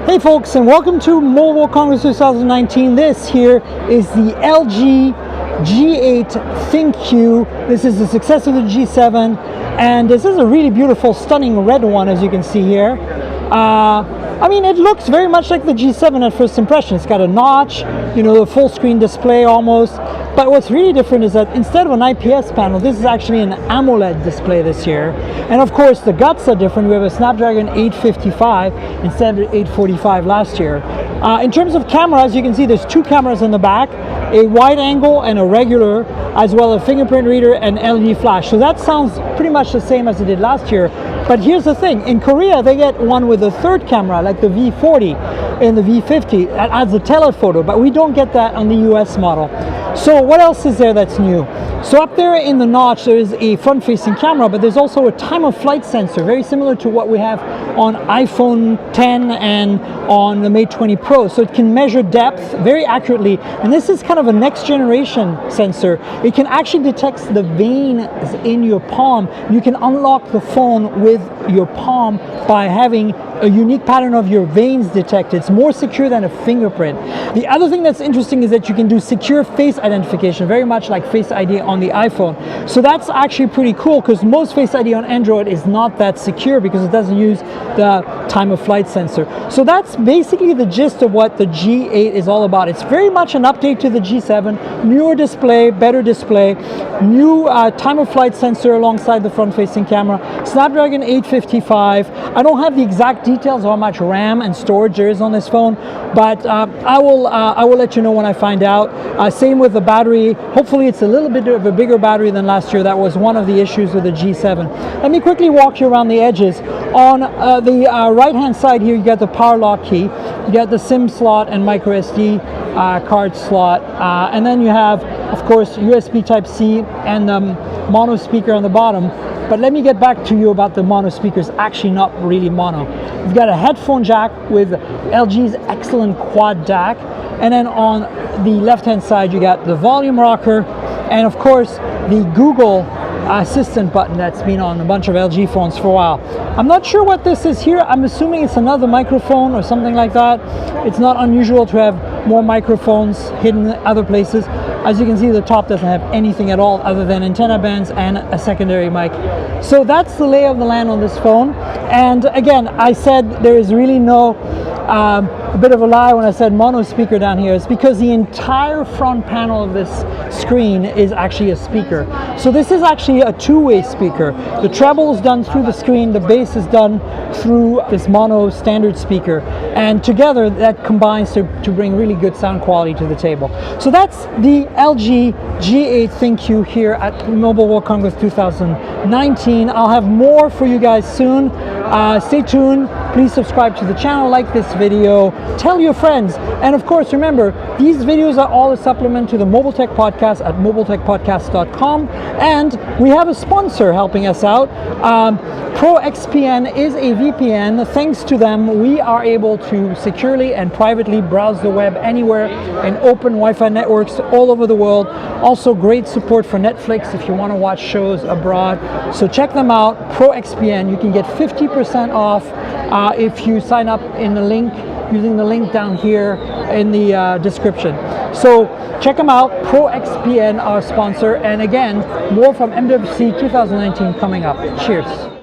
Hey folks, and welcome to Mobile World Congress 2019. This here is the LG G8 ThinQ. This is the successor to the G7, and this is a really beautiful, stunning red one, as you can see here. I mean, it looks very much like the G7 at first impression. It's got a notch, you know, a full screen display almost. But what's really different is that instead of an IPS panel, this is actually an AMOLED display this year. And of course, the guts are different. We have a Snapdragon 855 instead of 845 last year. In terms of cameras, you can see there's two cameras in the back, a wide angle and a regular, as well as a fingerprint reader and LED flash. So that sounds pretty much the same as it did last year. But here's the thing, in Korea, they get one with a third camera, like the V40 and the V50, that adds a telephoto, but we don't get that on the US model. So what else is there that's new? So up there in the notch, there is a front-facing camera, but there's also a time-of-flight sensor, very similar to what we have on iPhone 10 and on the Mate 20 Pro. So it can measure depth very accurately, and this is kind of a next-generation sensor. It can actually detect the veins in your palm. You can unlock the phone with your palm by having a unique pattern of your veins detected. It's more secure than a fingerprint. The other thing that's interesting is that you can do secure face identification, very much like Face ID on the iPhone. So that's actually pretty cool, because most Face ID on Android is not that secure because it doesn't use the time of flight sensor. So that's basically the gist of what the G8 is all about. It's very much an update to the G7, newer display, better display, new time of flight sensor alongside the front-facing camera, Snapdragon 855. I don't have the exact details of how much RAM and storage there is on this phone, but I will let you know when I find out. Same with the battery. Hopefully it's a little bit of a bigger battery than last year. That was one of the issues with the G7. Let me quickly walk you around the edges. On the right hand side here, you got the power lock key, you got the SIM slot and micro SD card slot, and then you have, of course, USB Type-C and mono speaker on the bottom. But let me get back to you about the mono speakers. Actually not really mono. You've got a headphone jack with LG's excellent quad DAC, and then on the left hand side you got the volume rocker, and of course the Google Assistant button that's been on a bunch of LG phones for a while. I'm not sure what this is here. I'm assuming it's another microphone or something like that. It's not unusual to have more microphones hidden in other places. As you can see, the top doesn't have anything at all other than antenna bands and a secondary mic. So that's the lay of the land on this phone. And again, I said there is really no a bit of a lie when I said mono speaker down here. It's because the entire front panel of this screen is actually a speaker. So this is actually a two-way speaker. The treble is done through the screen, the bass is done through this mono standard speaker, and together that combines to bring really good sound quality to the table. So that's the LG G8 ThinQ here at Mobile World Congress 2019. I'll have more for you guys soon. Stay tuned. Please subscribe to the channel, like this video, tell your friends, and of course remember, these videos are all a supplement to the Mobile Tech Podcast at mobiletechpodcast.com, and we have a sponsor helping us out. ProXPN is a VPN. Thanks to them, we are able to securely and privately browse the web anywhere in open Wi-Fi networks all over the world. Also great support for Netflix if you want to watch shows abroad. So check them out, ProXPN. You can get 50% off if you sign up in the link, using the link down here in the description. So check them out, ProXPN, our sponsor. And again, more from MWC 2019 coming up. Cheers.